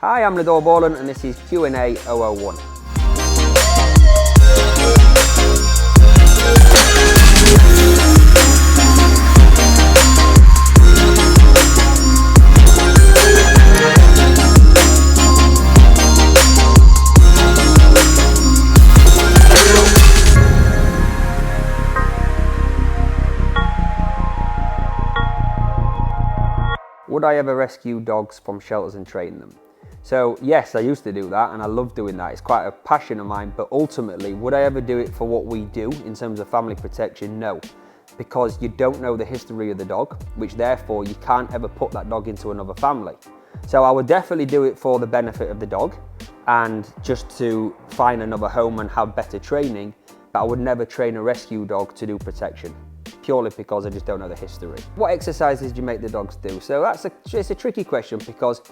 Hi, I'm Nador Borland and this is Q&A 001. Would I ever rescue dogs from shelters and train them? So yes, I used to do that and I love doing that. It's quite a passion of mine, but ultimately, would I ever do it for what we do in terms of family protection? No, because you don't know the history of the dog, which therefore you can't ever put that dog into another family. So I would definitely do it for the benefit of the dog and just to find another home and have better training, but I would never train a rescue dog to do protection, purely because I just don't know the history. What exercises do you make the dogs do? So it's a tricky question, because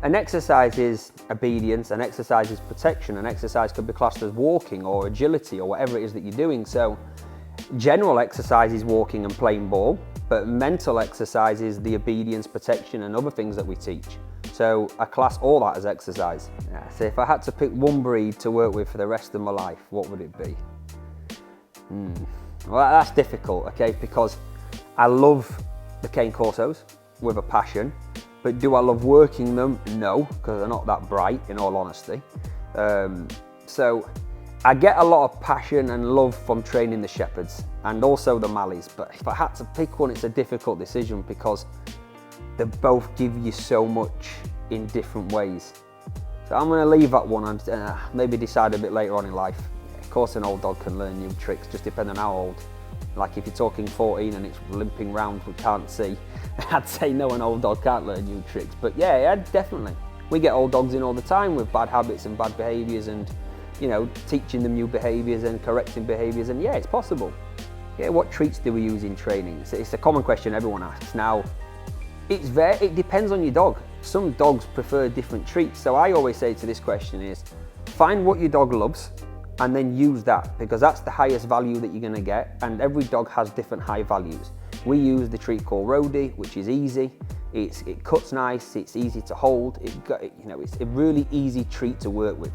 an exercise is obedience, an exercise is protection, an exercise could be classed as walking or agility or whatever it is that you're doing. So general exercise is walking and playing ball, but mental exercise is the obedience, protection and other things that we teach. So I class all that as exercise. Yeah, so if I had to pick one breed to work with for the rest of my life, what would it be? Well, that's difficult, okay, because I love the cane Corsos with a passion, but do I love working them? No, because they're not that bright, in all honesty. So I get a lot of passion and love from training the Shepherds and also the Malleys, but if I had to pick one, it's a difficult decision because they both give you so much in different ways. So I'm going to leave that one and maybe decide a bit later on in life. Of course, an old dog can learn new tricks, just depending on how old. Like if you're talking 14 and it's limping round, we can't see, I'd say no, an old dog can't learn new tricks. But yeah, definitely. We get old dogs in all the time with bad habits and bad behaviours and, you know, teaching them new behaviours and correcting behaviours, and yeah, it's possible. Yeah, what treats do we use in training? It's a common question everyone asks. Now, it depends on your dog. Some dogs prefer different treats. So I always say to this question is, find what your dog loves and then use that, because that's the highest value that you're going to get, and every dog has different high values. We use the treat called Roadie, which is easy, it cuts nice, it's easy to hold, it's a really easy treat to work with.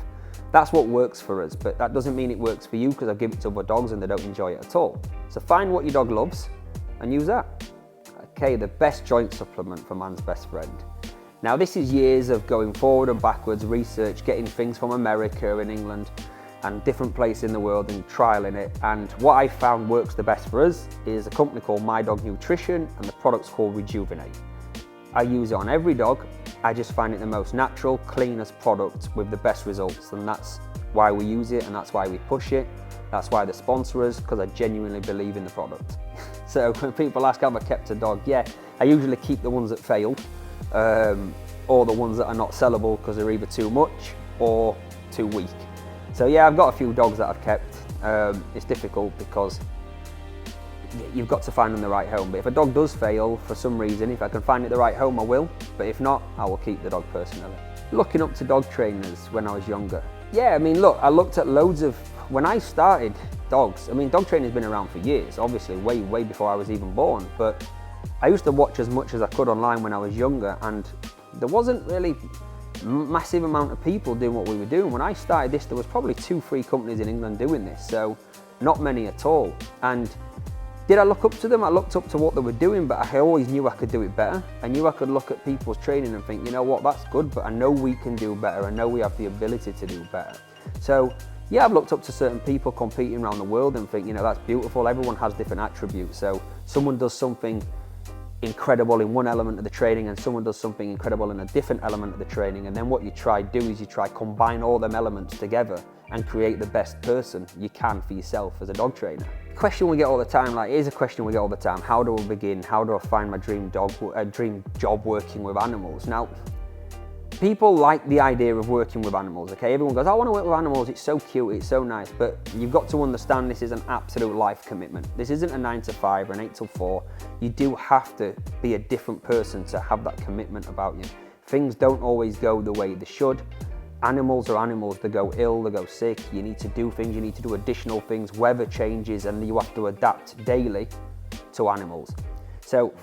That's what works for us, but that doesn't mean it works for you, because I've given it to other dogs and they don't enjoy it at all. So find what your dog loves and use that. Okay, the best joint supplement for man's best friend. Now this is years of going forward and backwards, research, getting things from America and England and different places in the world and trialing it. And what I found works the best for us is a company called My Dog Nutrition, and the product's called Rejuvenate. I use it on every dog. I just find it the most natural, cleanest product with the best results, and that's why we use it and that's why we push it. That's why they sponsor us, because I genuinely believe in the product. So when people ask have I kept a dog, yeah, I usually keep the ones that failed, or the ones that are not sellable because they're either too much or too weak. So yeah, I've got a few dogs that I've kept. It's difficult because you've got to find them the right home. But if a dog does fail for some reason, if I can find it the right home, I will. But if not, I will keep the dog personally. Looking up to dog trainers when I was younger. Yeah, I mean, look, I looked at loads of, when I started dogs, I mean, dog training's been around for years, obviously, way before I was even born. But I used to watch as much as I could online when I was younger, and there wasn't really massive amount of people doing what we were doing. When I started this, there was probably 2-3 companies in England doing this, so not many at all. And did I look up to them? I looked up to what they were doing, but I always knew I could do it better. I knew I could look at people's training and think, you know what, that's good, but I know we can do better. I know we have the ability to do better. So yeah, I've looked up to certain people competing around the world and think, you know, that's beautiful. Everyone has different attributes. So someone does something incredible in one element of the training and someone does something incredible in a different element of the training, and then what you try do is you try combine all them elements together and create the best person you can for yourself as a dog trainer. Question we get all the time, here's a question we get all the time: how do I begin? How do I find my dream job working with animals? Now, people like the idea of working with animals, okay? Everyone goes, I want to work with animals, it's so cute, it's so nice, but you've got to understand this is an absolute life commitment. This isn't a 9 to 5 or an 8 till 4. You do have to be a different person to have that commitment about you. Things don't always go the way they should. Animals are animals, they go ill, they go sick, you need to do things, you need to do additional things, weather changes, and you have to adapt daily to animals. So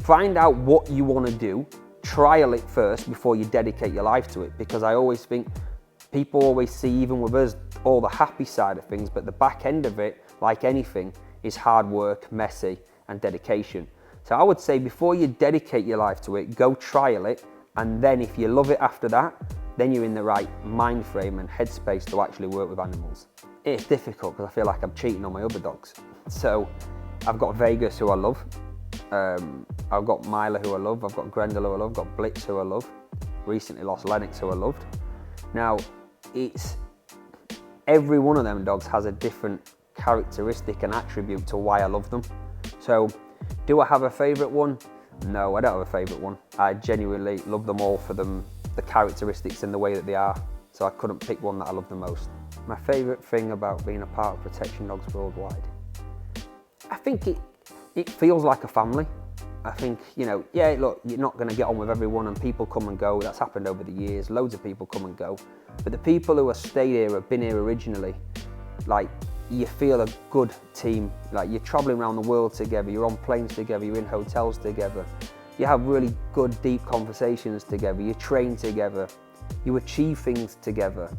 find out what you want to do, trial it first before you dedicate your life to it, because I always think people always see, even with us, all the happy side of things, but the back end of it, like anything, is hard work, messy, and dedication. So I would say before you dedicate your life to it, go trial it, and then if you love it after that, then you're in the right mind frame and headspace to actually work with animals. It's difficult because I feel like I'm cheating on my other dogs. So I've got Vegas, who I love. I've got Mila, who I love. I've got Grendel, who I love. I've got Blitz, who I love. Recently lost Lennox, who I loved. Now, every one of them dogs has a different characteristic and attribute to why I love them. So, do I have a favourite one? No, I don't have a favourite one. I genuinely love them all for the characteristics and the way that they are. So I couldn't pick one that I love the most. My favourite thing about being a part of Protection Dogs Worldwide, I think it feels like a family. I think, yeah, look, you're not going to get on with everyone and people come and go. That's happened over the years. Loads of people come and go. But the people who have stayed here, have been here originally, like, you feel a good team. Like, you're traveling around the world together, you're on planes together, you're in hotels together. You have really good, deep conversations together. You train together. You achieve things together.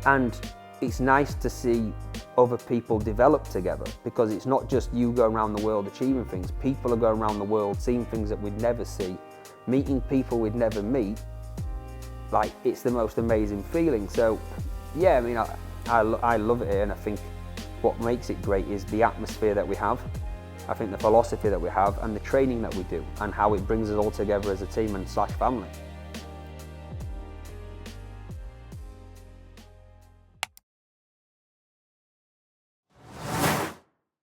And it's nice to see other people develop together, because it's not just you going around the world achieving things. People are going around the world seeing things that we'd never see, meeting people we'd never meet. Like, it's the most amazing feeling. So yeah, I mean, I love it here, and I think what makes it great is the atmosphere that we have. I think the philosophy that we have and the training that we do and how it brings us all together as a team and / family.